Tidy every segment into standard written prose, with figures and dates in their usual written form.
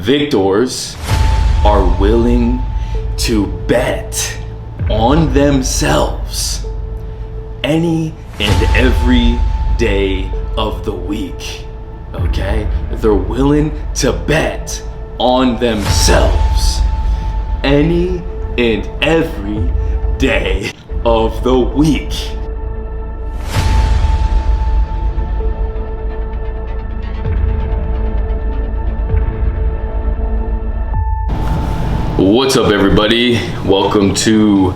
Victors are willing to bet on themselves any and every day of the week. Okay? They're willing to bet on themselves any and every day of the week. What's up, everybody? Welcome to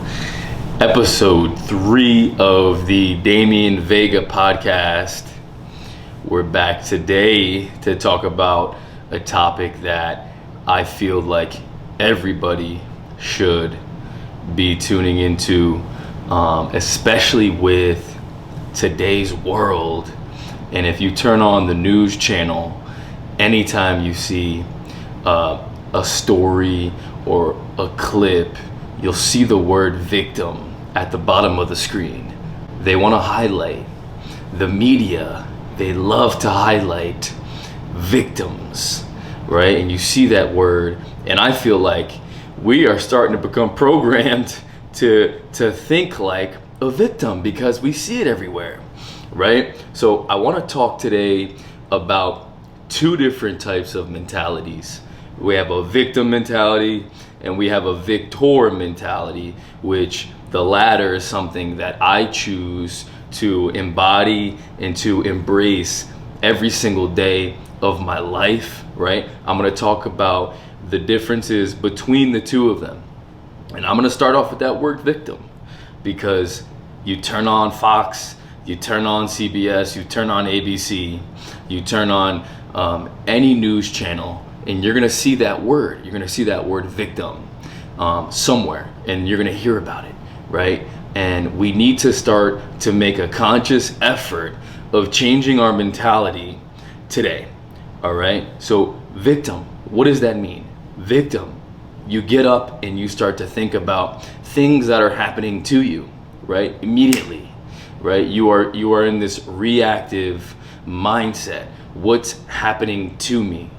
episode 3 of the Vega podcast. We're back today to talk about a topic that I feel like everybody should be tuning into, especially with today's world. And if you turn on the news channel, anytime you see a story or a clip, you'll see the word victim at the bottom of the screen. They want to highlight, the media, they love to highlight victims, right? And you see that word, and I feel like we are starting to become programmed to think like a victim because we see it everywhere, right? So I want to talk today about two different types of mentalities. We have a victim mentality and we have a victor mentality, which the latter is something that I choose to embody and to embrace every single day of my life, right? I'm going to talk about the differences between the two of them. And I'm going to start off with that word victim, because you turn on Fox, you turn on CBS, you turn on ABC, you turn on any news channel, and you're gonna see that word. You're gonna see that word victim somewhere, and you're gonna hear about it, right? And we need to start to make a conscious effort of changing our mentality today, all right? So victim, what does that mean? Victim, you get up and you start to think about things that are happening to you, right? Immediately, right? You are in this reactive mindset. What's happening to me?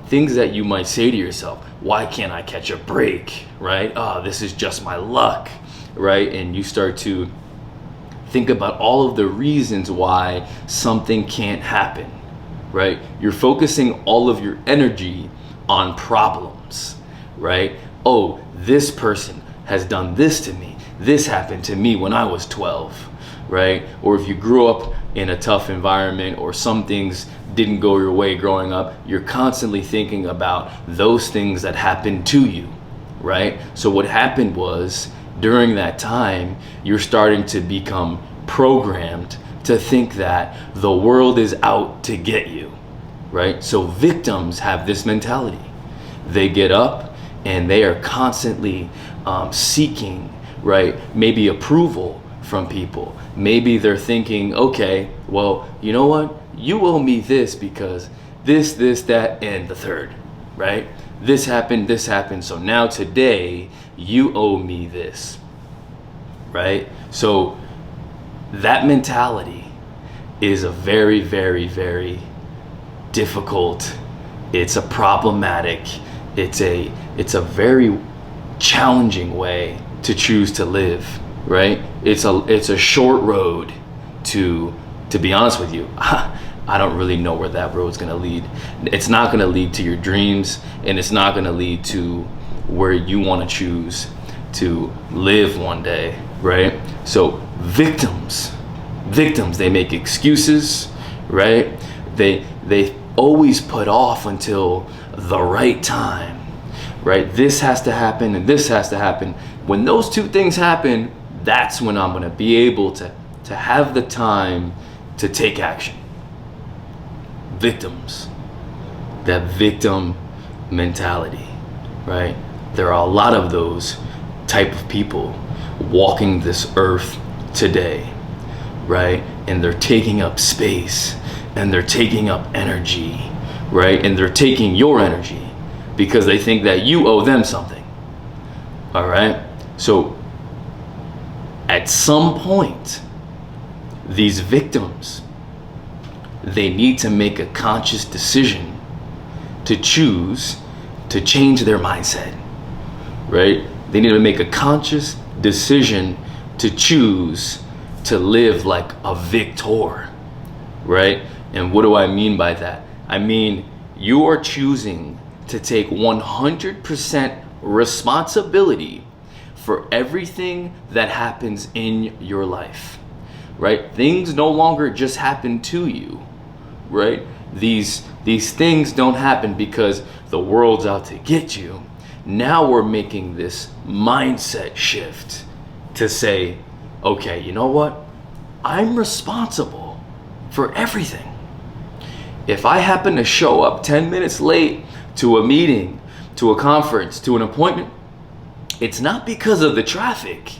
Things that you might say to yourself, why can't I catch a break, right? Oh, this is just my luck, right? And you start to think about all of the reasons why something can't happen, right? You're focusing all of your energy on problems, right? Oh, this person has done this to me. This happened to me when I was 12, right? Or if you grew up in a tough environment or some things didn't go your way growing up, you're constantly thinking about those things that happened to you, right? So what happened was, during that time, you're starting to become programmed to think that the world is out to get you, right? So victims have this mentality. They get up and they are constantly seeking, right? Maybe approval from people. Maybe they're thinking, okay, well, you know what? You owe me this because this, that, and the third, right? This happened, so now today you owe me this, right? So that mentality is a very, very, very difficult, it's a problematic, it's a very challenging way to choose to live, right? It's a short road to be honest with you. I don't really know where that road's gonna lead. It's not gonna lead to your dreams, and it's not gonna lead to where you wanna choose to live one day, right? So victims, they make excuses, right? They always put off until the right time, right? This has to happen and this has to happen. When those two things happen, that's when I'm gonna be able to have the time to take action. Victims, that victim mentality, right? There are a lot of those type of people walking this earth today, right? And they're taking up space and they're taking up energy, right? And they're taking your energy because they think that you owe them something, all right? So at some point, these victims, they need to make a conscious decision to choose to change their mindset, right? They need to make a conscious decision to choose to live like a victor, right? And what do I mean by that? I mean, you are choosing to take 100% responsibility for everything that happens in your life, right? Things no longer just happen to you, right? These things don't happen because the world's out to get you. Now we're making this mindset shift to say, okay, you know what? I'm responsible for everything. If I happen to show up 10 minutes late to a meeting, to a conference, to an appointment, it's not because of the traffic,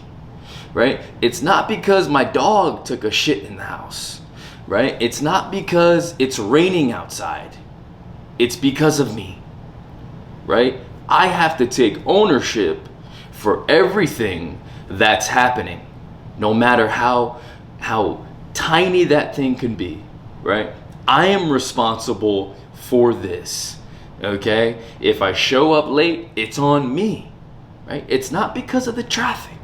right? It's not because my dog took a shit in the house, right? It's not because it's raining outside. It's because of me, right? I have to take ownership for everything that's happening, no matter how tiny that thing can be, right? I am responsible for this, okay? If I show up late, it's on me, right? It's not because of the traffic,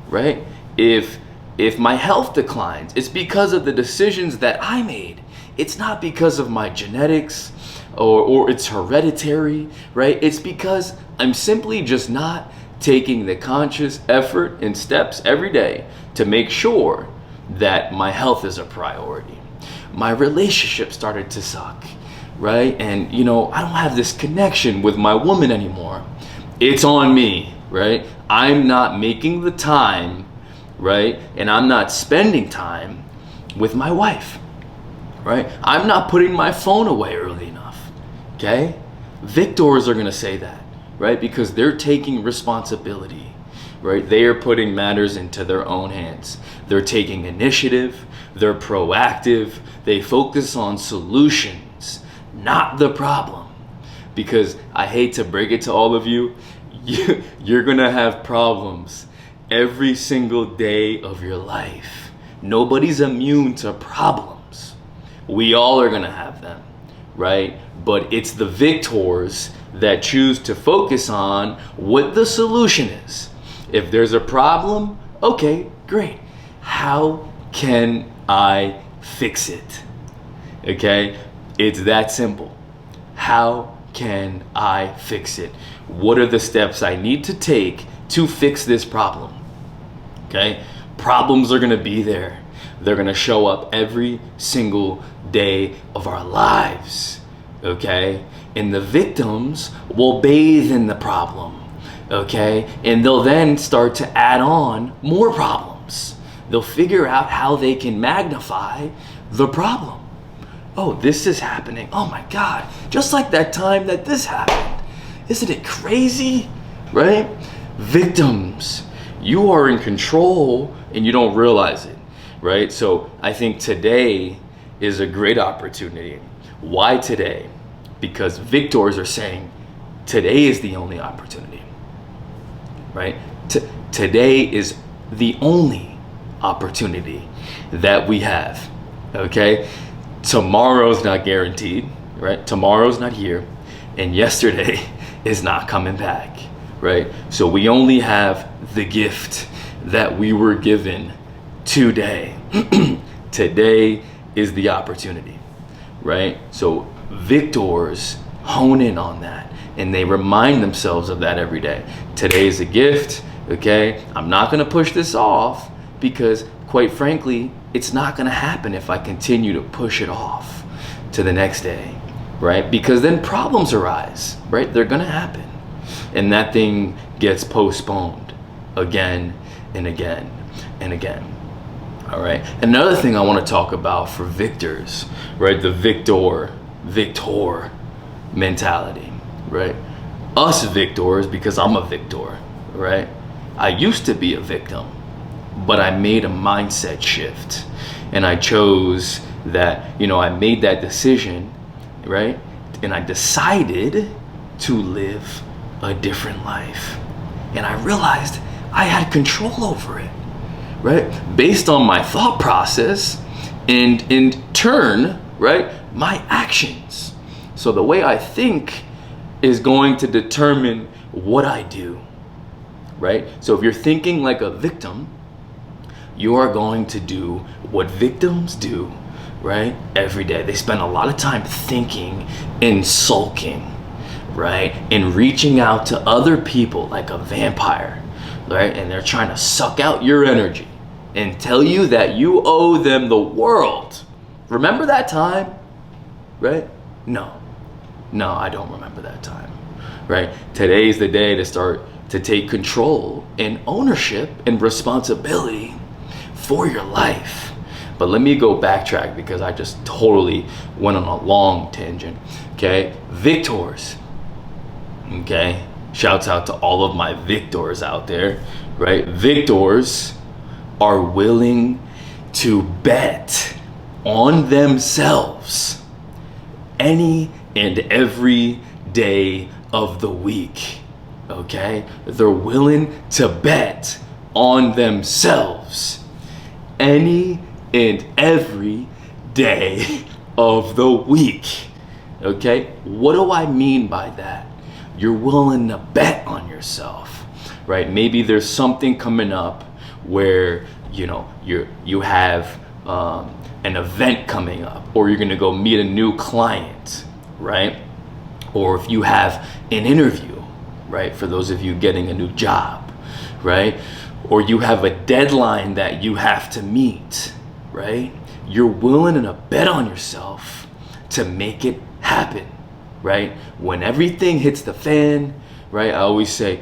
right? If my health declines, it's because of the decisions that I made. It's not because of my genetics or it's hereditary, right? It's because I'm simply just not taking the conscious effort and steps every day to make sure that my health is a priority. My relationship started to suck, right? And I don't have this connection with my woman anymore. It's on me, right? I'm not making the time, right? And I'm not spending time with my wife, right? I'm not putting my phone away early enough, okay? Victors are gonna say that, right? Because they're taking responsibility, right? They are putting matters into their own hands. They're taking initiative, they're proactive, they focus on solutions, not the problem. Because I hate to break it to all of you, you're gonna have problems every single day of your life. Nobody's immune to problems. We all are gonna have them, right? But it's the victors that choose to focus on what the solution is. If there's a problem, okay, great. How can I fix it? Okay, it's that simple. How can I fix it? What are the steps I need to take to fix this problem? Okay, problems are gonna be there. They're gonna show up every single day of our lives. Okay, and the victims will bathe in the problem. Okay, and they'll then start to add on more problems. They'll figure out how they can magnify the problem. Oh, this is happening. Oh my God, just like that time that this happened. Isn't it crazy, right? Victims, you are in control and you don't realize it, right? So I think today is a great opportunity. Why today? Because victors are saying today is the only opportunity, right? Today is the only opportunity that we have, okay? Tomorrow's not guaranteed, right? Tomorrow's not here, and yesterday is not coming back, right? So we only have the gift that we were given today. Today is the opportunity, right? So victors hone in on that and they remind themselves of that every day. Today is a gift, okay? I'm not gonna push this off because quite frankly, it's not gonna happen if I continue to push it off to the next day, right? Because then problems arise, right? They're gonna happen. And that thing gets postponed again and again and again. All right. Another thing I want to talk about for victors, right? The victor mentality, right? Us victors, because I'm a victor, right? I used to be a victim, but I made a mindset shift and I chose that, I made that decision, right? And I decided to live a different life. And I realized I had control over it, right? Based on my thought process and in turn, right, my actions. So the way I think is going to determine what I do, right? So if you're thinking like a victim, you are going to do what victims do, right? Every day. They spend a lot of time thinking and sulking, right? And reaching out to other people like a vampire, right? And they're trying to suck out your energy and tell you that you owe them the world. Remember that time, right? No, I don't remember that time, right? Today's the day to start to take control and ownership and responsibility for your life. But let me go backtrack because I just totally went on a long tangent. Okay, victors. Okay, shouts out to all of my victors out there, right? Victors are willing to bet on themselves any and every day of the week. Okay, they're willing to bet on themselves any and every day of the week. Okay, what do I mean by that? You're willing to bet on yourself, right? Maybe there's something coming up where you have an event coming up, or you're gonna go meet a new client, right? Or if you have an interview, right? For those of you getting a new job, right? Or you have a deadline that you have to meet, right? You're willing to bet on yourself to make it happen, right? When everything hits the fan, right? I always say,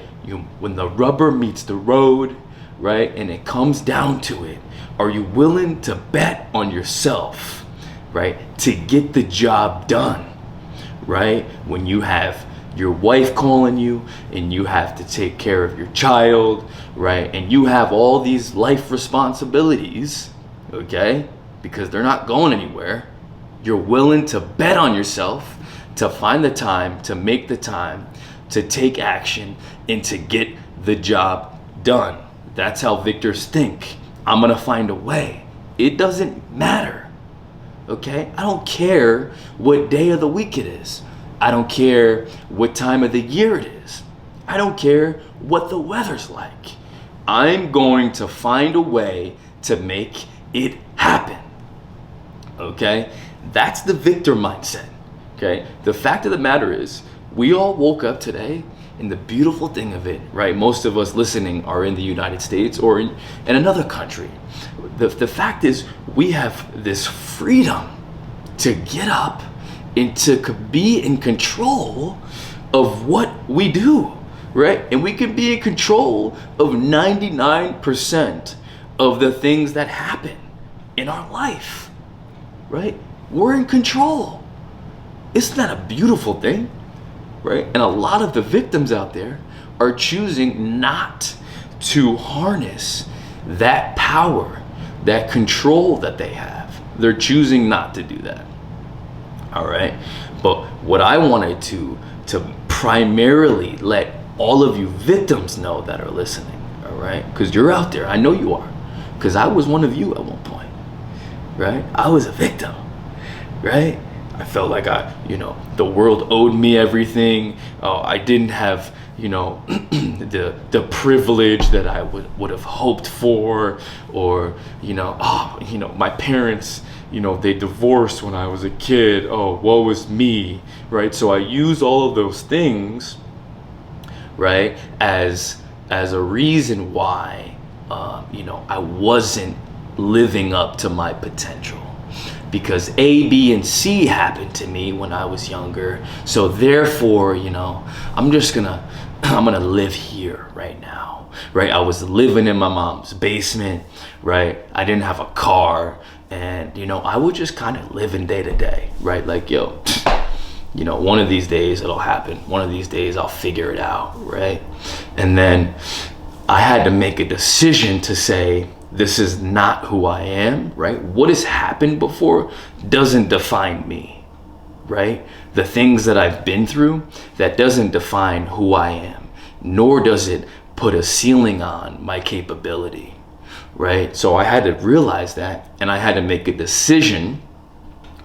when the rubber meets the road, right? And it comes down to it, are you willing to bet on yourself, right? To get the job done, right? When you have your wife calling you and you have to take care of your child, right? And you have all these life responsibilities, okay? Because they're not going anywhere. You're willing to bet on yourself to find the time, to make the time, to take action, and to get the job done. That's how victors think. I'm gonna find a way. It doesn't matter, okay? I don't care what day of the week it is. I don't care what time of the year it is. I don't care what the weather's like. I'm going to find a way to make it happen, okay? That's the victor mindset, okay? The fact of the matter is, we all woke up today, and the beautiful thing of it, right? Most of us listening are in the United States or in another country. The fact is, we have this freedom to get up and to be in control of what we do, right? And we can be in control of 99% of the things that happen in our life, right? We're in control. Isn't that a beautiful thing, right? And a lot of the victims out there are choosing not to harness that power, that control that they have. They're choosing not to do that. All right. But what I wanted to primarily let all of you victims know that are listening, all right? Because you're out there. I know you are. Because I was one of you at one point, right? I was a victim, right? I felt like the world owed me everything. I didn't have, the privilege that I would have hoped for, or, my parents, they divorced when I was a kid. Oh, woe is me, right? So I use all of those things, right, as a reason why, I wasn't living up to my potential. Because A, B, and C happened to me when I was younger. So therefore, I'm gonna live here right now, right? I was living in my mom's basement, right? I didn't have a car, and I would just kind of live in day to day, right? Like, one of these days it'll happen. One of these days I'll figure it out, right? And then I had to make a decision to say, this is not who I am, right? What has happened before doesn't define me, right? The things that I've been through, that doesn't define who I am, nor does it put a ceiling on my capability, right? So I had to realize that, and I had to make a decision,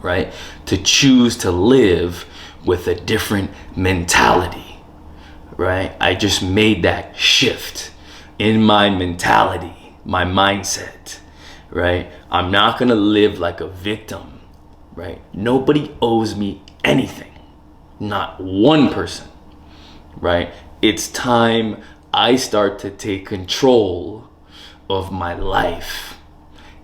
right, to choose to live with a different mentality, right? I just made that shift in my mentality, my mindset, right? I'm not gonna live like a victim, right? Nobody owes me anything, not one person, right? It's time I start to take control of my life.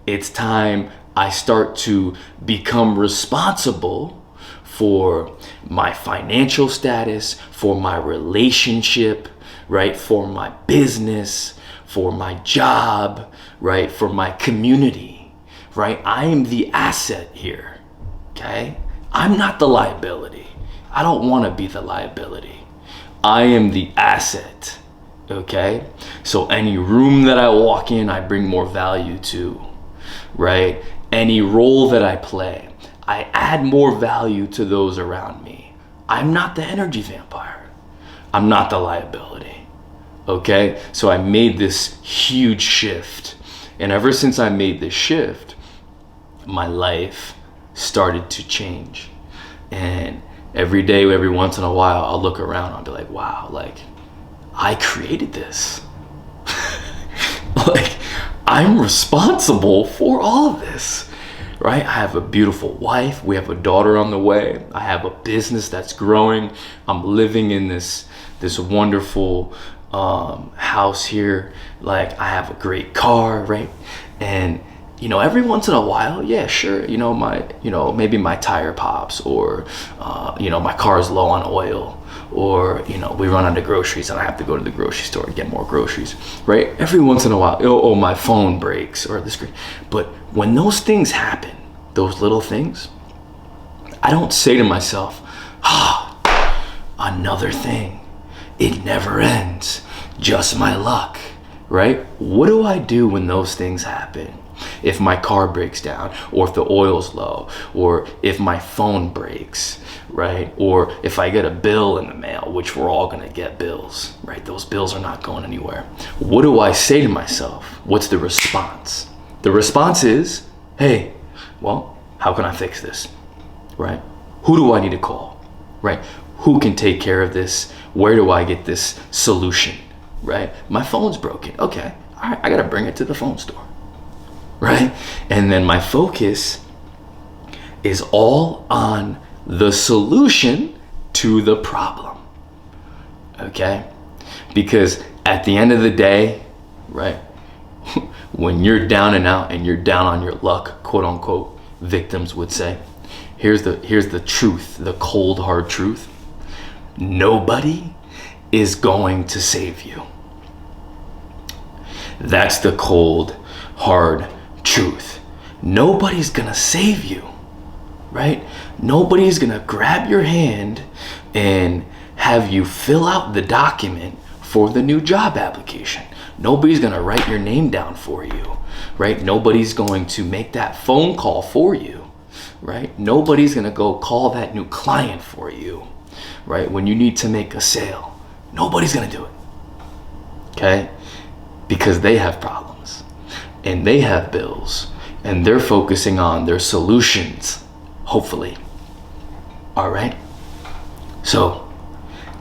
It's time I start to become responsible for my financial status, for my relationship, right? For my business, for my job, right? For my community, right? I am the asset here, okay? I'm not the liability. I don't want to be the liability. I am the asset, okay? So any room that I walk in, I bring more value to, right? Any role that I play, I add more value to those around me. I'm not the energy vampire. I'm not the liability, okay? So I made this huge shift. And ever since I made this shift, my life started to change. And every day, every once in a while, I'll look around, I'll be like, wow, like, I created this. Like, I'm responsible for all of this, right? I have a beautiful wife. We have a daughter on the way. I have a business that's growing. I'm living in this wonderful house here. Like, I have a great car, right? And you know, every once in a while, yeah, sure, maybe my tire pops, or my car's low on oil, or we run out of groceries and I have to go to the grocery store and get more groceries, right? Every once in a while, oh, my phone breaks, or the screen. But when those things happen, those little things, I don't say to myself, another thing, it never ends, just my luck, right? What do I do when those things happen? If my car breaks down, or if the oil's low, or if my phone breaks, right? Or if I get a bill in the mail, which we're all gonna get bills, right? Those bills are not going anywhere. What do I say to myself? What's the response? The response is, hey, well, how can I fix this, right? Who do I need to call, right? Who can take care of this? Where do I get this solution, right? My phone's broken. Okay, all right, I gotta bring it to the phone store. Right? And then my focus is all on the solution to the problem. Okay? Because at the end of the day, right, when you're down and out and you're down on your luck, quote unquote, victims would say, here's the truth, the cold hard truth. Nobody is going to save you. That's the cold hard truth. Nobody's gonna save you, right? Nobody's gonna grab your hand and have you fill out the document for the new job application. Nobody's gonna write your name down for you, right? Nobody's going to make that phone call for you, right? Nobody's gonna go call that new client for you, right? When you need to make a sale, nobody's gonna do it, okay? Because they have problems. And they have bills, and they're focusing on their solutions, hopefully. All right? So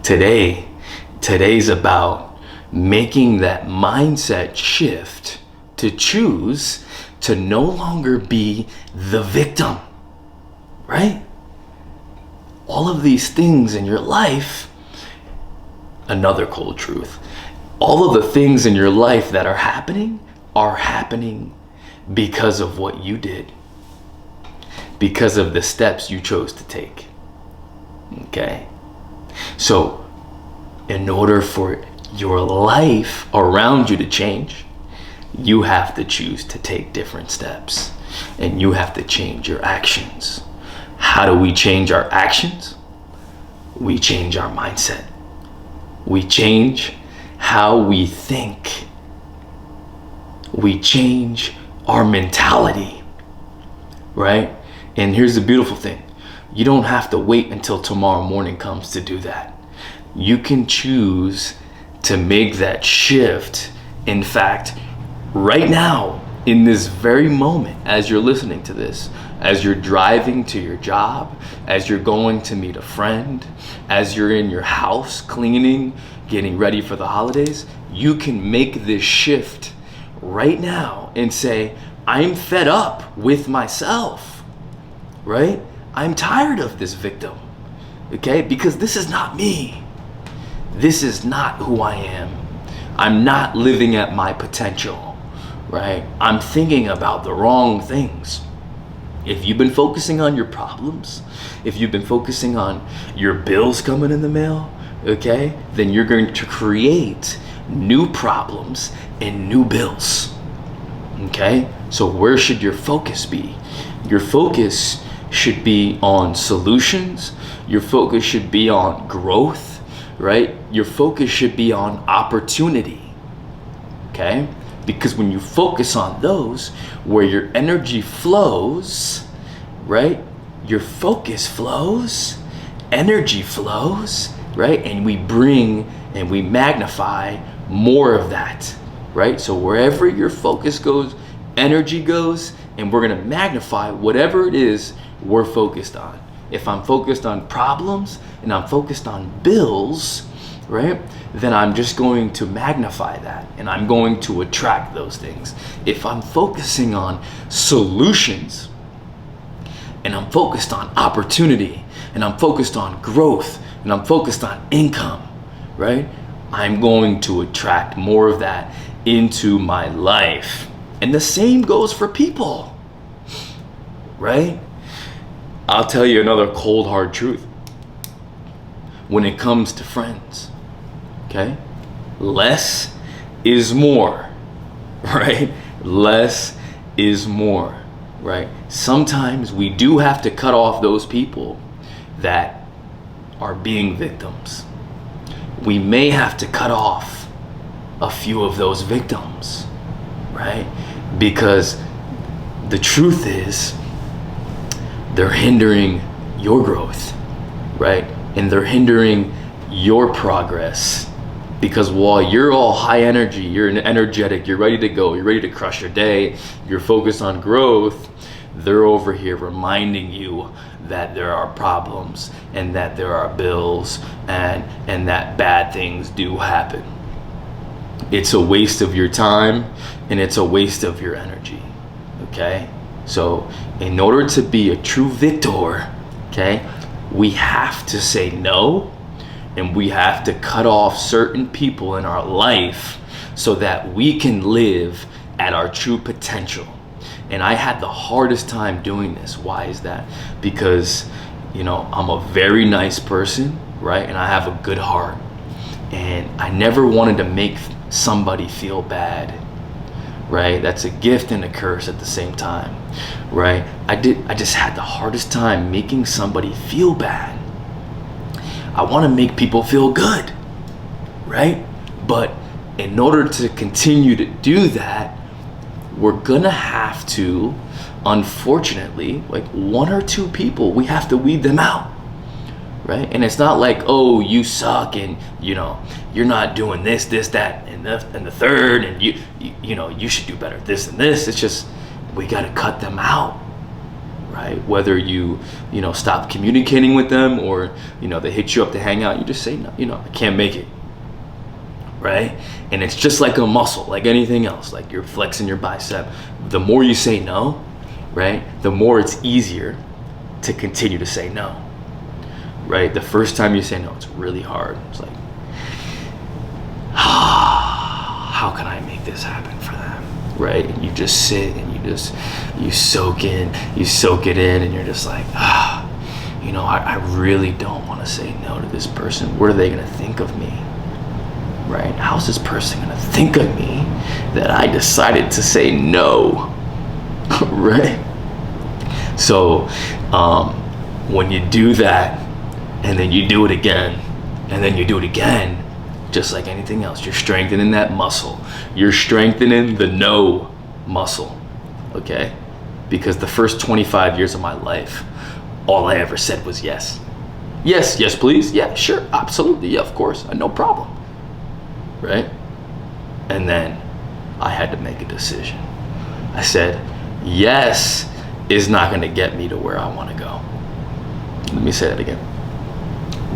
today's about making that mindset shift to choose to no longer be the victim, right? All of these things in your life, another cold truth, all of the things in your life that are happening because of what you did, because of the steps you chose to take. Okay? So, in order for your life around you to change, you have to choose to take different steps, and you have to change your actions. How do we change our actions? We change our mindset. We change how we think. We change our mentality, right? And here's the beautiful thing. You don't have to wait until tomorrow morning comes to do that. You can choose to make that shift. In fact, right now, in this very moment, as you're listening to this, as you're driving to your job, as you're going to meet a friend, as you're in your house cleaning, getting ready for the holidays, you can make this shift right now and say, I'm fed up with myself, right? I'm tired of this victim, okay? Because this is not me. This is not who I am. I'm not living at my potential, right? I'm thinking about the wrong things. If you've been focusing on your problems, if you've been focusing on your bills coming in the mail, okay, then you're going to create new problems and new bills, okay? So where should your focus be? Your focus should be on solutions. Your focus should be on growth, right? Your focus should be on opportunity, okay? Because when you focus on those, where your energy flows, right? Your focus flows, energy flows, right? And we bring and we magnify more of that, right? So wherever your focus goes, energy goes, and we're gonna magnify whatever it is we're focused on. If I'm focused on problems and I'm focused on bills, right, then I'm just going to magnify that and I'm going to attract those things. If I'm focusing on solutions and I'm focused on opportunity and I'm focused on growth and I'm focused on income, right, I'm going to attract more of that into my life. And the same goes for people, right? I'll tell you another cold hard truth. When it comes to friends, okay? Less is more, right? Less is more, right? Sometimes we do have to cut off those people that are being victims. We may have to cut off a few of those victims, right? Because the truth is, they're hindering your growth, right? And they're hindering your progress. Because while you're all high energy, you're energetic, you're ready to go, you're ready to crush your day, you're focused on growth, they're over here reminding you that there are problems and that there are bills and that bad things do happen. It's a waste of your time and it's a waste of your energy, okay? So in order to be a true victor, okay, we have to say no, and we have to cut off certain people in our life so that we can live at our true potential. And I had the hardest time doing this. Why is that? Because, you know, I'm a very nice person, right? And I have a good heart. And I never wanted to make somebody feel bad, right? That's a gift and a curse at the same time, right? I just had the hardest time making somebody feel bad. I want to make people feel good, right? But in order to continue to do that, we're gonna have to, unfortunately, like one or two people, we have to weed them out, right? And it's not like, oh, you suck and, you know, you're not doing this, that, and the third, and you know, you should do better at this and this. It's just, we gotta cut them out, right? Whether you know, stop communicating with them or, you know, they hit you up to hang out, you just say, no, you know, I can't make it, right? And it's just like a muscle, like anything else, like you're flexing your bicep. The more you say no, right, the more it's easier to continue to say no, right? The first time you say no, it's really hard. It's like, how can I make this happen for them, right? And you just sit and you soak it in, and you're just like, you know, I really don't want to say no to this person. What are they gonna think of me, right? How's this person gonna think of me that I decided to say no, right? So when you do that, and then you do it again, and then you do it again, just like anything else, you're strengthening that muscle. You're strengthening the no muscle, okay? Because the first 25 years of my life, all I ever said was yes. Yes, please. Yeah, sure, absolutely. Yeah, of course, no problem, right? And then I had to make a decision. I said, yes is not going to get me to where I want to go. Let me say that again,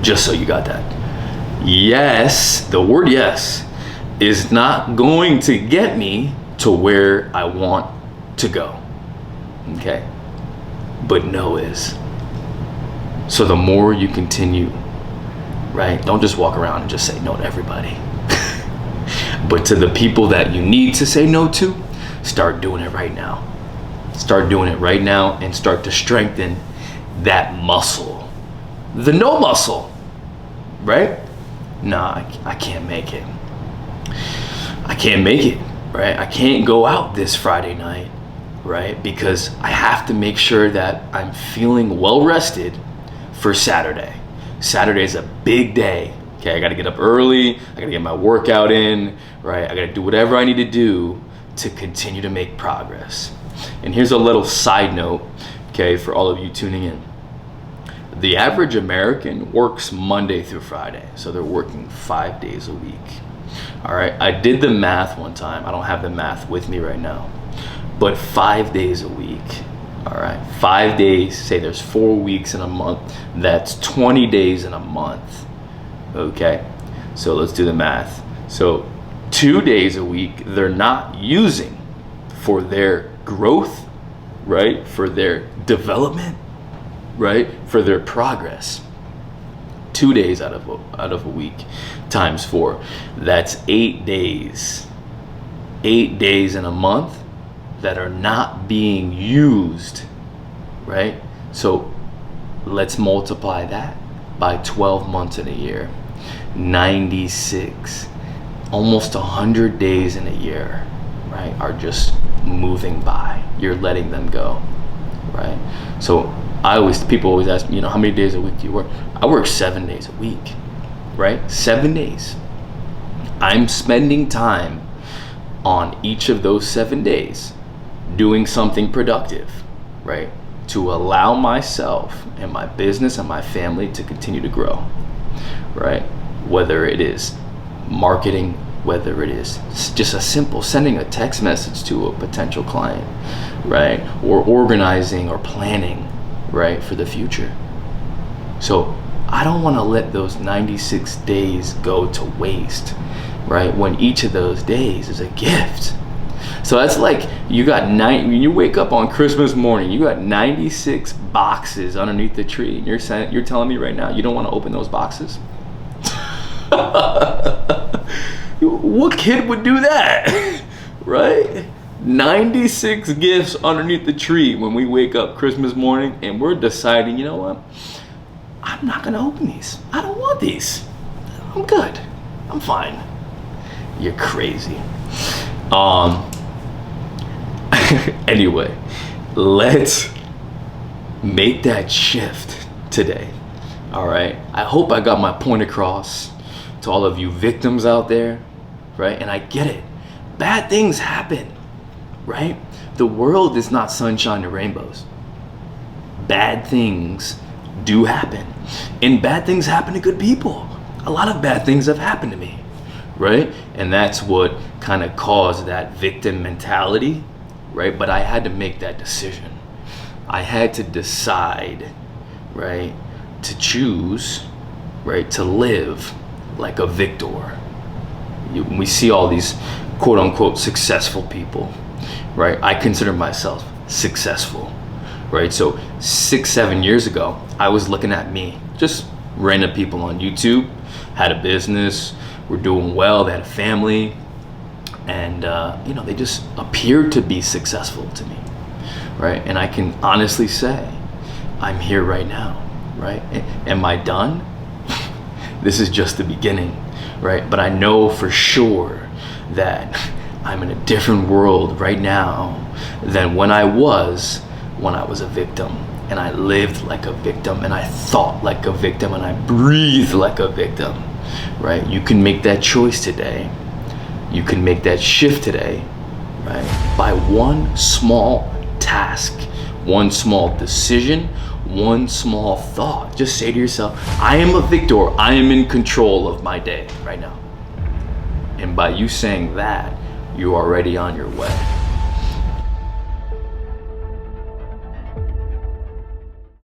just so you got that. Yes, the word yes is not going to get me to where I want to go. Okay? But no is. So the more you continue, right? Don't just walk around and just say no to everybody. But to the people that you need to say no to, start doing it right now. Start doing it right now and start to strengthen that muscle. The no muscle, right? Nah, I can't make it. I can't make it, right? I can't go out this Friday night, right? Because I have to make sure that I'm feeling well rested for Saturday. Saturday is a big day. Okay, I gotta get up early, I gotta get my workout in, right? I gotta do whatever I need to do to continue to make progress. And here's a little side note, okay, for all of you tuning in. The average American works Monday through Friday, so they're working 5 days a week. All right, I did the math one time. I don't have the math with me right now, but 5 days a week. All right, 5 days, say there's 4 weeks in a month, that's 20 days in a month. Okay, so let's do the math. So 2 days a week they're not using for their growth, right? For their development, right? For their progress. 2 days out of a week times 4, that's 8 days. 8 days in a month that are not being used, right? So let's multiply that by 12 months in a year. 96, almost 100 days in a year, right, are just moving by. You're letting them go, right? So people always ask me, how many days a week do you work? I work 7 days a week, right? 7 days. I'm spending time on each of those 7 days doing something productive, right? To allow myself and my business and my family to continue to grow, right? Whether it is marketing, whether it is just a simple sending a text message to a potential client, right? Or organizing or planning, right, for the future. So I don't want to let those 96 days go to waste, right? When each of those days is a gift. So that's like when you wake up on Christmas morning, you got 96 boxes underneath the tree, and you're telling me right now you don't want to open those boxes? What kid would do that? Right? 96 gifts underneath the tree when we wake up Christmas morning, and we're deciding, you know what? I'm not gonna open these. I don't want these. I'm good. I'm fine. You're crazy. Anyway, let's make that shift today. All right. I hope I got my point across to all of you victims out there, right? And I get it. Bad things happen, right? The world is not sunshine and rainbows. Bad things do happen. And bad things happen to good people. A lot of bad things have happened to me, right? And that's what kind of caused that victim mentality, right? But I had to make that decision. I had to decide, right, to choose, right, to live like a victor. We see all these quote unquote successful people, right? I consider myself successful, right? So 6-7 years ago, I was looking at me, just random people on YouTube, had a business, were doing well, they had a family, and they just appeared to be successful to me, right? And I can honestly say, I'm here right now, right? Am I done? This is just the beginning, right? But I know for sure that I'm in a different world right now than when I was a victim, and I lived like a victim, and I thought like a victim, and I breathed like a victim, right? You can make that choice today. You can make that shift today, right? By one small task, one small decision, one small thought. Just say to yourself, I am a victor. I am in control of my day right now. And by you saying that, you're already on your way.